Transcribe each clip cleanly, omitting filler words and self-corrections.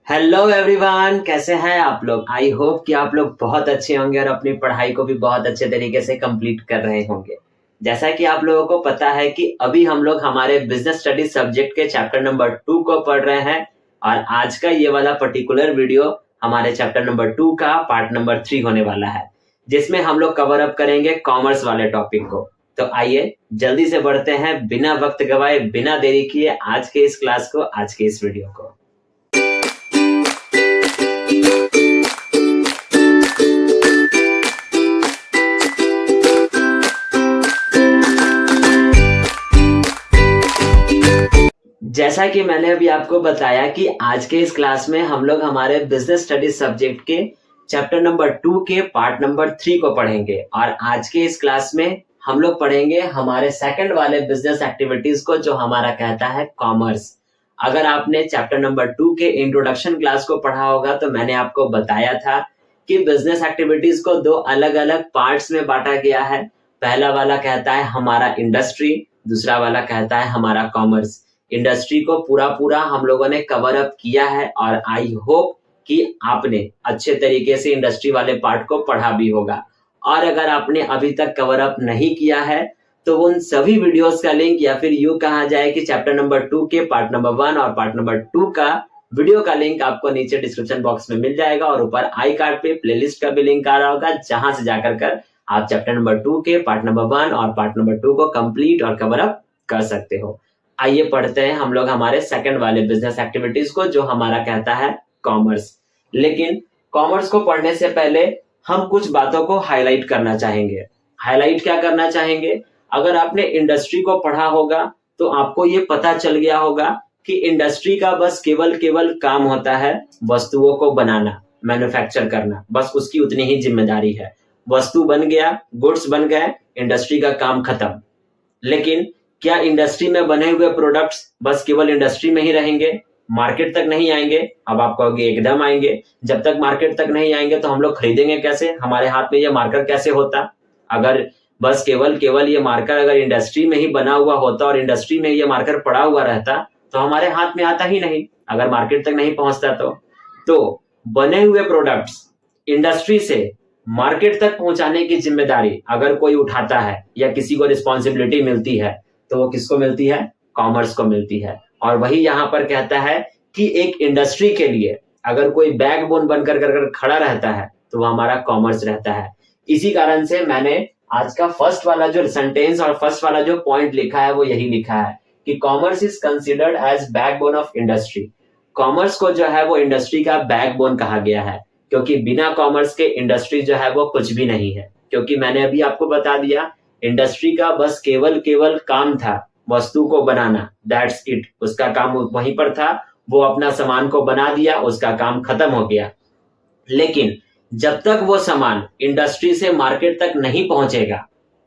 Hello everyone, कैसे हैं आप लोग। आई होप कि आप लोग बहुत अच्छे होंगे और अपनी पढ़ाई को भी बहुत अच्छे तरीके से कंप्लीट कर रहे होंगे। जैसा कि आप लोगों को पता है कि अभी हम लोग हमारे बिजनेस स्टडी सब्जेक्ट के चैप्टर नंबर 2 को पढ़ रहे हैं और आज का ये वाला पर्टिकुलर वीडियो हमारे चैप्टर नंबर 2 का पार्ट नंबर 3 होने वाला है, जिसमें हम लोग कवर अप करेंगे कॉमर्स वाले टॉपिक को। तो आइए जल्दी से बढ़ते हैं, बिना वक्त गवाए, बिना देरी किए आज के इस क्लास को, आज के इस वीडियो को। जैसा कि मैंने अभी आपको बताया कि आज के इस क्लास में हम लोग हमारे बिजनेस स्टडीज सब्जेक्ट के चैप्टर नंबर 2 के पार्ट नंबर 3 को पढ़ेंगे और आज के इस क्लास में हम लोग पढ़ेंगे हमारे सेकंड वाले बिजनेस एक्टिविटीज को, जो हमारा कहता है कॉमर्स। अगर आपने चैप्टर नंबर 2 के इंट्रोडक्शन क्लास को पढ़ा होगा तो मैंने आपको बताया था कि बिजनेस एक्टिविटीज को दो अलग अलग पार्ट्स में बांटा गया है। पहला वाला कहता है हमारा इंडस्ट्री, दूसरा वाला कहता है हमारा कॉमर्स। इंडस्ट्री को पूरा हम लोगों ने कवर अप किया है और आई होप कि आपने अच्छे तरीके से इंडस्ट्री वाले पार्ट को पढ़ा भी होगा। और अगर आपने अभी तक कवर अप नहीं किया है तो उन सभी वीडियोस का लिंक, या फिर यूं कहा जाए कि चैप्टर नंबर 2 के पार्ट नंबर 1 और पार्ट नंबर 2 का वीडियो का लिंक आपको नीचे डिस्क्रिप्शन बॉक्स में मिल जाएगा और ऊपर आई कार्ड पे प्लेलिस्ट का भी लिंक आ रहा होगा, जहां से जाकर कर आप चैप्टर नंबर 2 के पार्ट नंबर 1 और पार्ट नंबर 2 को कंप्लीट और कवर अप कर सकते हो। आइए पढ़ते हैं हम लोग हमारे सेकंड वाले बिजनेस एक्टिविटीज को, जो हमारा कहता है कॉमर्स। लेकिन कॉमर्स को पढ़ने से पहले हम कुछ बातों को हाईलाइट करना चाहेंगे। हाईलाइट क्या करना चाहेंगे? अगर आपने इंडस्ट्री को पढ़ा होगा तो आपको ये पता चल गया होगा कि इंडस्ट्री का बस केवल काम होता है वस्तुओं को बनाना, मैन्युफैक्चर करना, बस उसकी उतनी ही जिम्मेदारी है। वस्तु बन गया, गुड्स बन गए, इंडस्ट्री का काम खत्म। लेकिन क्या इंडस्ट्री में बने हुए प्रोडक्ट्स बस केवल इंडस्ट्री में ही रहेंगे, मार्केट तक नहीं आएंगे? अब आप कहोगे एकदम आएंगे। जब तक मार्केट तक नहीं आएंगे तो हम लोग खरीदेंगे कैसे? हमारे हाथ में ये मार्कर कैसे होता? अगर बस केवल ये मार्कर अगर इंडस्ट्री में ही बना हुआ होता और इंडस्ट्री में ये मार्कर पड़ा हुआ रहता तो हमारे हाथ में आता ही नहीं, अगर मार्केट तक नहीं पहुंचता तो बने हुए प्रोडक्ट्स इंडस्ट्री से मार्केट तक पहुंचाने की जिम्मेदारी अगर कोई उठाता है या किसी को रिस्पॉन्सिबिलिटी मिलती है तो वो किसको मिलती है? कॉमर्स को मिलती है। और वही यहाँ पर कहता है कि एक इंडस्ट्री के लिए अगर कोई बैकबोन बनकर कर खड़ा रहता है तो वो हमारा कॉमर्स रहता है। इसी कारण से मैंने आज का फर्स्ट वाला जो सेंटेंस और फर्स्ट वाला जो पॉइंट लिखा है वो यही लिखा है कि commerce is considered as backbone of industry. Commerce को जो है वो इंडस्ट्री का बैकबोन कहा गया है, क्योंकि बिना कॉमर्स के इंडस्ट्री जो है वो कुछ भी नहीं है। क्योंकि मैंने अभी आपको बता दिया इंडस्ट्री का बस केवल काम था वस्तु को बनाना, दैट्स इट। उसका काम वहीं पर था, वो अपना सामान को बना दिया, उसका काम खत्म हो गया। लेकिन जब तक वो सामान इंडस्ट्री से मार्केट तक नहीं पहुंचेगा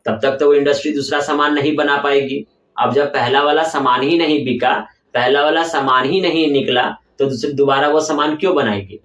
तब तक तो वो इंडस्ट्री दूसरा सामान नहीं बना पाएगी। अब जब पहला वाला सामान ही नहीं बिका, पहला वाला सामान ही नहीं निकला तो दोबारा वो सामान क्यों बनाएगी?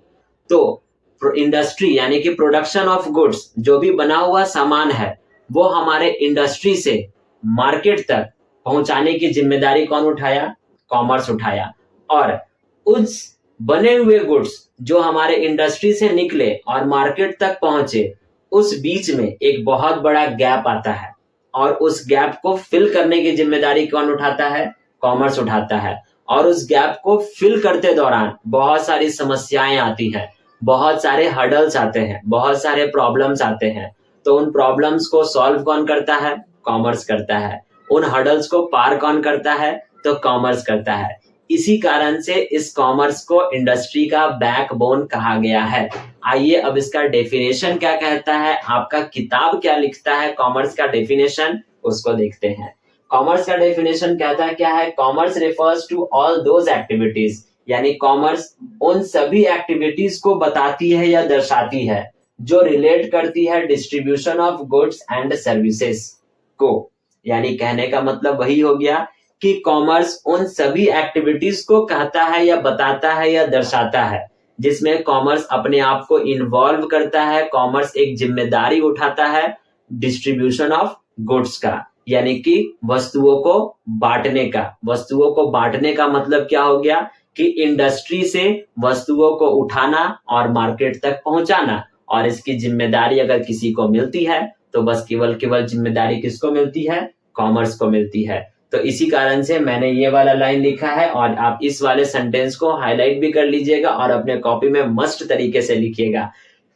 तो इंडस्ट्री यानी कि प्रोडक्शन ऑफ गुड्स, जो भी बना हुआ सामान है वो हमारे इंडस्ट्री से मार्केट तक पहुंचाने की जिम्मेदारी कौन उठाया? कॉमर्स उठाया। और उस बने हुए गुड्स जो हमारे इंडस्ट्री से निकले और मार्केट तक पहुंचे, उस बीच में एक बहुत बड़ा गैप आता है और उस गैप को फिल करने की जिम्मेदारी कौन उठाता है? कॉमर्स उठाता है। और उस गैप को फिल करते दौरान बहुत सारी समस्याएं आती हैं, बहुत सारे हर्डल्स आते हैं, बहुत सारे प्रॉब्लम्स आते हैं। तो उन प्रॉब्लम्स को सॉल्व कौन करता है? कॉमर्स करता है। उन हर्डल्स को पार कौन करता है? तो कॉमर्स करता है। इसी कारण से इस कॉमर्स को इंडस्ट्री का बैकबोन कहा गया है। आइए अब इसका डेफिनेशन क्या कहता है, आपका किताब क्या लिखता है कॉमर्स का डेफिनेशन, उसको देखते हैं। कॉमर्स का डेफिनेशन कहता है क्या है? Commerce refers to all those activities, यानी कॉमर्स उन सभी एक्टिविटीज को बताती है या दर्शाती है जो रिलेट करती है distribution of goods and services को। यानी कहने का मतलब वही हो गया कि कॉमर्स उन सभी एक्टिविटीज को कहता है या बताता है या दर्शाता है जिसमें कॉमर्स अपने आप को इन्वॉल्व करता है। कॉमर्स एक जिम्मेदारी उठाता है डिस्ट्रीब्यूशन ऑफ गुड्स का, यानी कि वस्तुओं को बांटने का। वस्तुओं को बांटने का मतलब क्या हो गया? कि इंडस्ट्री से वस्तुओं को उठाना और मार्केट तक पहुंचाना, और इसकी जिम्मेदारी अगर किसी को मिलती है तो बस केवल जिम्मेदारी किसको मिलती है? कॉमर्स को मिलती है। तो इसी कारण से मैंने ये वाला लाइन लिखा है, और आप इस वाले सेंटेंस को हाईलाइट भी कर लीजिएगा और अपने कॉपी में मस्त तरीके से लिखिएगा,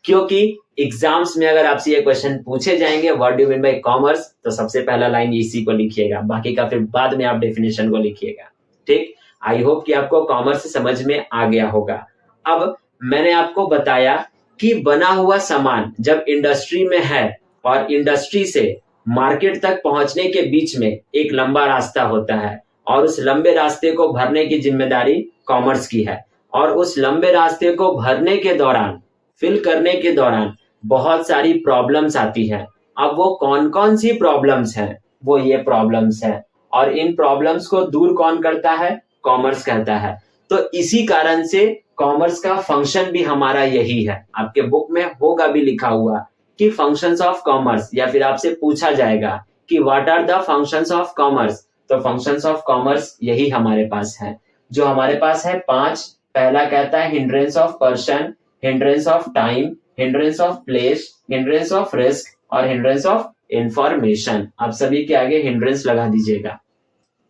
क्योंकि एग्जाम्स में अगर आपसे ये क्वेश्चन पूछे जाएंगे what do you mean by commerce, तो सबसे पहला लाइन इसी को लिखिएगा, बाकी का फिर बाद में आप डेफिनेशन को लिखिएगा। ठीक, आई होप कि आपको कॉमर्स समझ में आ गया होगा। अब मैंने आपको बताया कि बना हुआ सामान जब इंडस्ट्री में है और इंडस्ट्री से मार्केट तक पहुंचने के बीच में एक लंबा रास्ता होता है, और उस लंबे रास्ते को भरने की जिम्मेदारी कॉमर्स की है। और उस लंबे रास्ते को भरने के दौरान, फिल करने के दौरान बहुत सारी प्रॉब्लम्स आती हैं। अब वो कौन कौन सी प्रॉब्लम्स हैं? वो ये प्रॉब्लम्स हैं, और इन प्रॉब्लम्स को दूर कौन करता है? कॉमर्स करता है। तो इसी कारण से कॉमर्स का फंक्शन भी हमारा यही है। आपके बुक में होगा भी लिखा हुआ कि फंक्शंस ऑफ कॉमर्स, या फिर आपसे पूछा जाएगा कि what are the functions of commerce, तो फंक्शंस ऑफ कॉमर्स यही हमारे पास है। जो हमारे पास है 5। पहला कहता है hindrance of person, hindrance of time, hindrance of place, hindrance of risk और हिंड्रेंस ऑफ इंफॉर्मेशन। आप सभी के आगे हिंड्रेंस लगा दीजिएगा।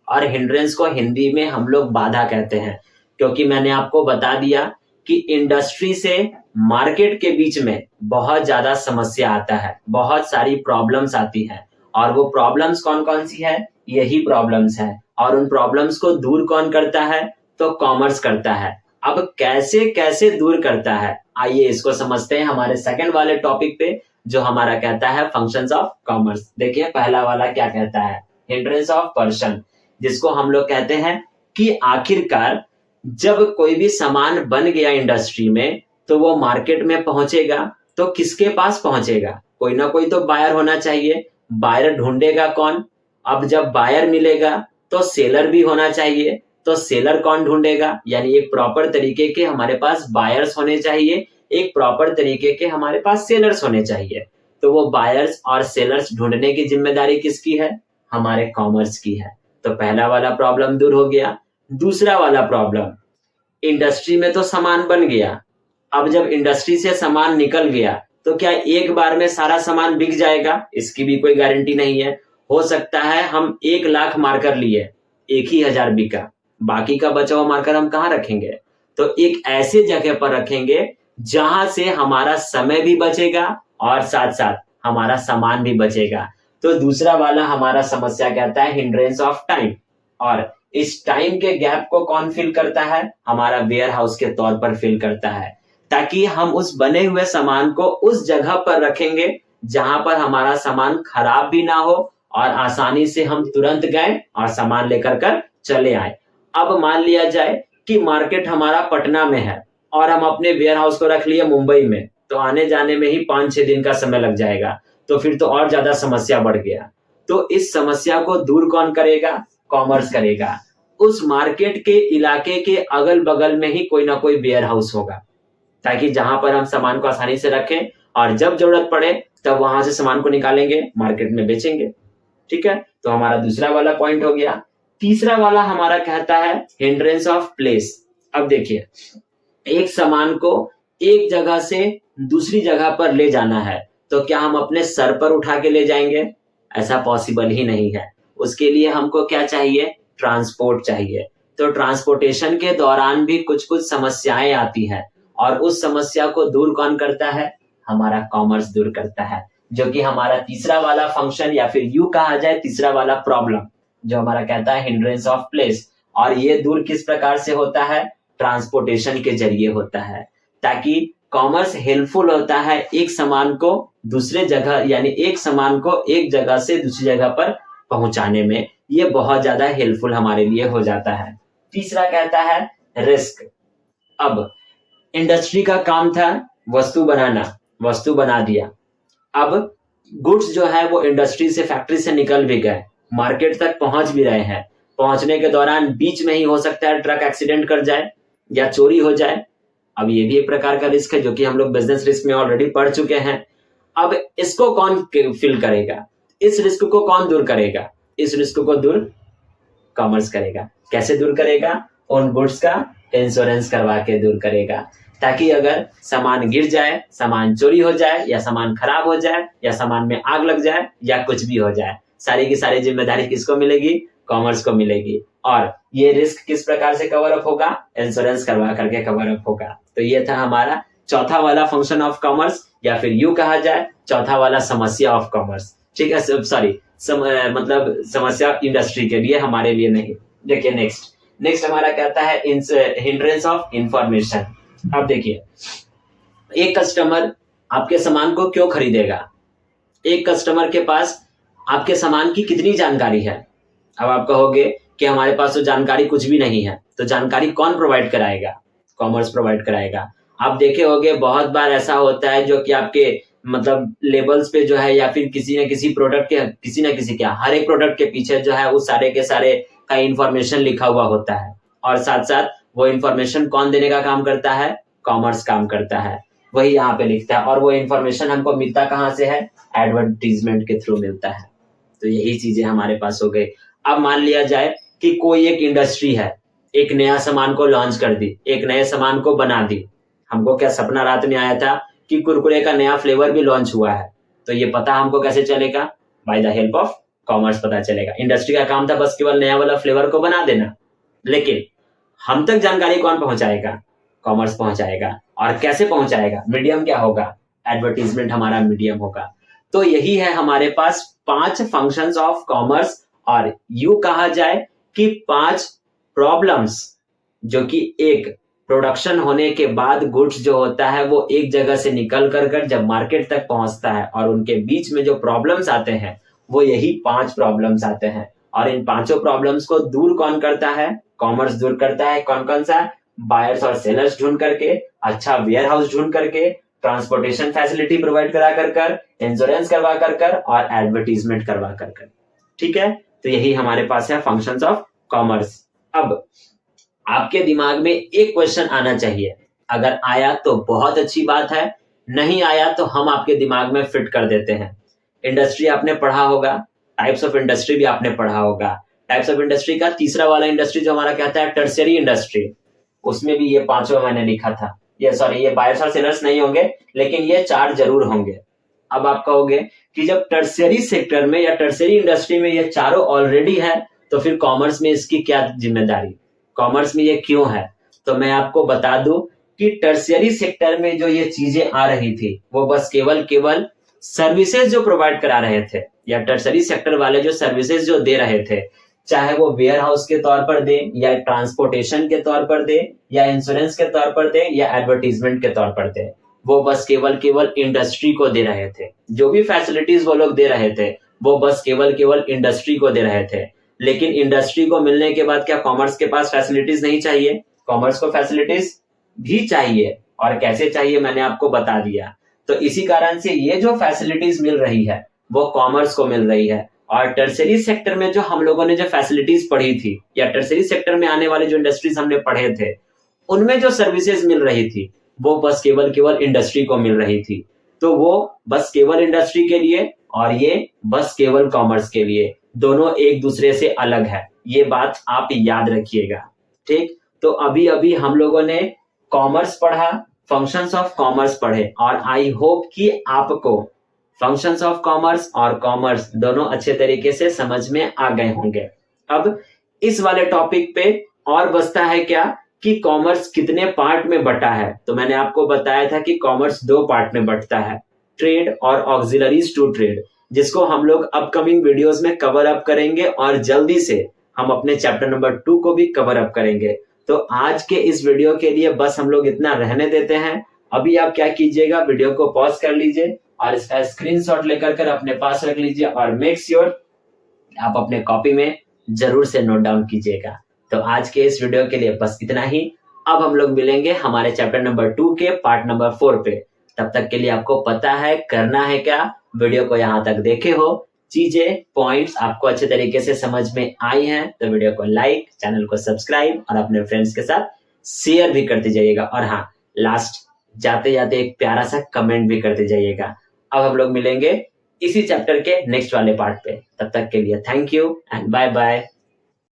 और हिंड्रेंस को हिंदी में हम लोग बाधा कहते हैं, क्योंकि मैंने आपको बता दिया कि इंडस्ट्री से मार्केट के बीच में बहुत ज्यादा समस्या आता है, बहुत सारी प्रॉब्लम्स आती हैं, और वो प्रॉब्लम्स कौन कौन सी है? यही प्रॉब्लम्स है। और उन प्रॉब्लम्स को दूर कौन करता है? तो कॉमर्स करता है। अब कैसे कैसे दूर करता है, आइए इसको समझते हैं हमारे सेकंड वाले टॉपिक पे, जो हमारा कहता है फंक्शंस ऑफ कॉमर्स। देखिए पहला वाला क्या कहता है? हिंड्रेंस ऑफ पर्सन, जिसको हम लोग कहते हैं कि आखिरकार जब कोई भी सामान बन गया इंडस्ट्री में, तो वो मार्केट में पहुंचेगा तो किसके पास पहुंचेगा? कोई ना कोई तो बायर होना चाहिए। बायर ढूंढेगा कौन? अब जब बायर मिलेगा तो सेलर भी होना चाहिए। तो सेलर कौन ढूंढेगा? यानी एक प्रॉपर तरीके के हमारे पास बायर्स होने चाहिए, एक प्रॉपर तरीके के हमारे पास सेलर्स होने चाहिए। तो वो बायर्स और सेलर्स ढूंढने की जिम्मेदारी किसकी है? हमारे कॉमर्स की है। तो पहला वाला प्रॉब्लम दूर हो गया। दूसरा वाला प्रॉब्लम, इंडस्ट्री में तो सामान बन गया, अब जब इंडस्ट्री से सामान निकल गया तो क्या एक बार में सारा सामान बिक जाएगा? इसकी भी कोई गारंटी नहीं है। हो सकता है हम 1 लाख मार्कर लिए, 1 ही हजार बिका, बाकी का बचा हुआ मार्कर हम कहाँ रखेंगे? तो एक ऐसे जगह पर रखेंगे जहां से हमारा समय भी बचेगा और साथ साथ हमारा सामान भी बचेगा। तो दूसरा वाला हमारा समस्या कहता है हिंड्रेंस ऑफ टाइम, और इस टाइम के गैप को कौन फिल करता है? हमारा वेयर हाउस के तौर पर फिल करता है, ताकि हम उस बने हुए सामान को उस जगह पर रखेंगे जहां पर हमारा सामान खराब भी ना हो और आसानी से हम तुरंत गए और सामान लेकर कर चले आए। अब मान लिया जाए कि मार्केट हमारा पटना में है और हम अपने वेयर हाउस को रख लिए मुंबई में, तो आने जाने में ही 5-6 दिन का समय लग जाएगा, तो फिर तो और ज्यादा समस्या बढ़ गया। तो इस समस्या को दूर कौन करेगा? कॉमर्स करेगा। उस मार्केट के इलाके के अगल बगल में ही कोई ना कोई वेयर हाउस होगा, ताकि जहां पर हम सामान को आसानी से रखें और जब जरूरत पड़े तब वहां से सामान को निकालेंगे, मार्केट में बेचेंगे। ठीक है, तो हमारा दूसरा वाला पॉइंट हो गया। तीसरा वाला हमारा कहता है हिंड्रेंस ऑफ प्लेस। अब देखिए, एक सामान को एक जगह से दूसरी जगह पर ले जाना है, तो क्या हम अपने सर पर उठा के ले जाएंगे? ऐसा पॉसिबल ही नहीं है। उसके लिए हमको क्या चाहिए? ट्रांसपोर्ट चाहिए। तो ट्रांसपोर्टेशन के दौरान भी कुछ कुछ समस्याएं आती हैं, और उस समस्या को दूर कौन करता है? हमारा कॉमर्स दूर करता है, जो कि हमारा तीसरा वाला फंक्शन, या फिर यूं कहा जाए तीसरा वाला प्रॉब्लम, जो हमारा कहता है हिंड्रेंस ऑफ प्लेस। और ये दूर किस प्रकार से होता है? ट्रांसपोर्टेशन के जरिए होता है, ताकि कॉमर्स हेल्पफुल होता है एक सामान को दूसरे जगह, यानी एक सामान को एक जगह से दूसरी जगह पर पहुंचाने में ये बहुत ज्यादा हेल्पफुल हमारे लिए हो जाता है। तीसरा कहता है रिस्क। अब इंडस्ट्री का काम था वस्तु बनाना, वस्तु बना दिया। अब गुड्स जो है वो इंडस्ट्री से, फैक्ट्री से निकल भी गए, मार्केट तक पहुंच भी रहे हैं। पहुंचने के दौरान बीच में ही हो सकता है ट्रक एक्सीडेंट कर जाए या चोरी हो जाए। अब ये भी एक प्रकार का रिस्क है, जो कि हम लोग बिजनेस रिस्क में ऑलरेडी पढ़ चुके हैं। अब इसको कौन फिल करेगा? इस रिस्क को कौन दूर करेगा? इस रिस्क को दूर कॉमर्स करेगा। कैसे दूर करेगा? उन गुड्स का इंश्योरेंस करवा के दूर करेगा, ताकि अगर सामान गिर जाए, सामान चोरी हो जाए या सामान खराब हो जाए या सामान में आग लग जाए या कुछ भी हो जाए, सारी की सारी जिम्मेदारी किसको मिलेगी? कॉमर्स को मिलेगी। और ये रिस्क किस प्रकार से कवर अप होगा? इंश्योरेंस करवा करके कवर अप होगा। तो ये था हमारा चौथा वाला फंक्शन ऑफ कॉमर्स, या फिर यूं कहा जाए चौथा वाला समस्या ऑफ कॉमर्स। ठीक है, सॉरी मतलब समस्या इंडस्ट्री के लिए, हमारे लिए नहीं। देखिए नेक्स्ट हमारा कहता है हिंड्रेंस ऑफ इंफॉर्मेशन। अब देखिए, एक कस्टमर आपके सामान को क्यों खरीदेगा? एक कस्टमर के पास आपके सामान की कितनी जानकारी है? अब आप कहोगे कि हमारे पास तो जानकारी कुछ भी नहीं है, तो जानकारी कौन प्रोवाइड कराएगा? कॉमर्स प्रोवाइड कराएगा। आप देखे होंगे बहुत बार ऐसा होता है जो कि आपके मतलब लेबल्स पे जो है, या फिर किसी न किसी प्रोडक्ट के किसी न किसी क्या हर एक प्रोडक्ट के पीछे जो है उस सारे के सारे का इंफॉर्मेशन लिखा हुआ होता है, और साथ साथ वो इंफॉर्मेशन कौन देने का काम करता है? कॉमर्स काम करता है। वही यहाँ पे लिखता है, और वो इंफॉर्मेशन हमको मिलता कहाँ से है? एडवर्टीजमेंट के थ्रू मिलता है। तो यही चीजें हमारे पास हो गई। अब मान लिया जाए कि कोई एक इंडस्ट्री है, एक नया सामान को लॉन्च कर दी, एक नए सामान को बना दी। हमको क्या सपना रात में आया था कि कुरकुरे का नया फ्लेवर भी लॉन्च हुआ है, तो ये पता हमको कैसे चलेगा? By the help of commerce पता चलेगा। इंडस्ट्री का काम था बस केवल नया वाला फ्लेवर को बना देना, लेकिन हम तक जानकारी कौन पहुंचाएगा? कॉमर्स पहुंचाएगा। और कैसे पहुंचाएगा? मीडियम क्या होगा? एडवर्टीजमेंट हमारा मीडियम होगा। तो यही है हमारे पास 5 फंक्शंस ऑफ कॉमर्स, और यूं कहा जाए कि 5 प्रॉब्लम्स जो कि एक प्रोडक्शन होने के बाद गुड्स जो होता है वो एक जगह से निकल कर जब मार्केट तक पहुंचता है, और उनके बीच में जो प्रॉब्लम्स आते हैं वो यही 5 प्रॉब्लम्स आते हैं। और इन 5 प्रॉब्लम्स को दूर कौन करता है? कॉमर्स दूर करता है। कौन कौन सा? बायर्स और सेलर्स ढूंढ करके, अच्छा वेयर हाउस ढूंढ करके, ट्रांसपोर्टेशन फैसिलिटी प्रोवाइड करा कर, इंश्योरेंस करवा कर और एडवर्टीजमेंट करवा कर। ठीक है, तो यही हमारे पास है फंक्शंस ऑफ कॉमर्स। अब आपके दिमाग में एक क्वेश्चन आना चाहिए, अगर आया तो बहुत अच्छी बात है, नहीं आया तो हम आपके दिमाग में फिट कर देते हैं। इंडस्ट्री आपने पढ़ा होगा, टाइप्स ऑफ इंडस्ट्री भी आपने पढ़ा होगा। टाइप्स ऑफ इंडस्ट्री का तीसरा वाला इंडस्ट्री जो हमारा कहता है टर्शियरी इंडस्ट्री, उसमें भी ये 5 मैंने लिखा था। ये बायर्स और सेलर्स नहीं होंगे, लेकिन ये 4 जरूर होंगे। अब आप कहोगे कि जब टर्शियरी सेक्टर में या टर्शियरी इंडस्ट्री में ये चारों ऑलरेडी है, तो फिर कॉमर्स में इसकी क्या जिम्मेदारी? कॉमर्स में ये क्यों है? तो मैं आपको बता दूं कि टर्शियरी सेक्टर में जो ये चीजें आ रही थी वो बस केवल सर्विसेज जो प्रोवाइड करा रहे थे, या टर्शियरी सेक्टर वाले जो सर्विसेज जो दे रहे थे, चाहे वो वेयर हाउस के तौर पर दे, या ट्रांसपोर्टेशन के तौर पर दे, या इंश्योरेंस के तौर पर दे, या एडवर्टीजमेंट के तौर पर दे, वो बस केवल इंडस्ट्री को दे रहे थे। जो भी फैसिलिटीज वो लोग दे रहे थे वो बस केवल इंडस्ट्री को दे रहे थे। लेकिन इंडस्ट्री को मिलने के बाद क्या कॉमर्स के पास फैसिलिटीज नहीं चाहिए? कॉमर्स को फैसिलिटीज भी चाहिए, और कैसे चाहिए मैंने आपको बता दिया। तो इसी कारण से ये जो फैसिलिटीज मिल रही है वो कॉमर्स को मिल रही है। और टर्शियरी सेक्टर में जो हम लोगों ने जो फैसिलिटीज पढ़ी थी, या टर्शियरी सेक्टर में आने वाले जो इंडस्ट्रीज हमने पढ़े थे, उनमें जो सर्विसेज मिल रही थी वो बस केवल इंडस्ट्री को मिल रही थी। तो वो बस केवल इंडस्ट्री के लिए, और ये बस केवल कॉमर्स के लिए। दोनों एक दूसरे से अलग है, ये बात आप याद रखिएगा। ठीक, तो अभी हम लोगों ने कॉमर्स पढ़ा, फंक्शंस ऑफ कॉमर्स पढ़े, और आई होप कि आपको फंक्शंस ऑफ कॉमर्स और कॉमर्स दोनों अच्छे तरीके से समझ में आ गए होंगे। अब इस वाले टॉपिक पे और बचता है क्या कि कॉमर्स कितने पार्ट में बटा है। तो मैंने आपको बताया था कि कॉमर्स 2 पार्ट में बटता है, ट्रेड और ऑक्सिलरीज टू ट्रेड, जिसको हम लोग अपकमिंग वीडियोस में कवर अप करेंगे, और जल्दी से हम अपने चैप्टर नंबर 2 को भी कवर अप करेंगे। तो आज के इस वीडियो के लिए बस हम लोग इतना रहने देते हैं। अभी आप क्या कीजिएगा, वीडियो को पॉज कर लीजिए और इसका स्क्रीनशॉट लेकर कर अपने पास रख लीजिए, और मेक श्योर आप अपने कॉपी में जरूर से नोट डाउन कीजिएगा। तो आज के इस वीडियो के लिए बस इतना ही। अब हम लोग मिलेंगे हमारे चैप्टर नंबर 2 के पार्ट नंबर 4 पे। तब तक के लिए आपको पता है करना है क्या, वीडियो को यहाँ तक देखे हो, चीजें पॉइंट्स आपको अच्छे तरीके से समझ में आई हैं, तो वीडियो को लाइक, चैनल को सब्सक्राइब और अपने फ्रेंड्स के साथ शेयर भी करते जाइएगा। और हाँ, लास्ट जाते जाते एक प्यारा सा कमेंट भी करते जाइएगा। अब हम लोग मिलेंगे इसी चैप्टर के नेक्स्ट वाले पार्ट पे। तब तक के लिए thank you and bye bye.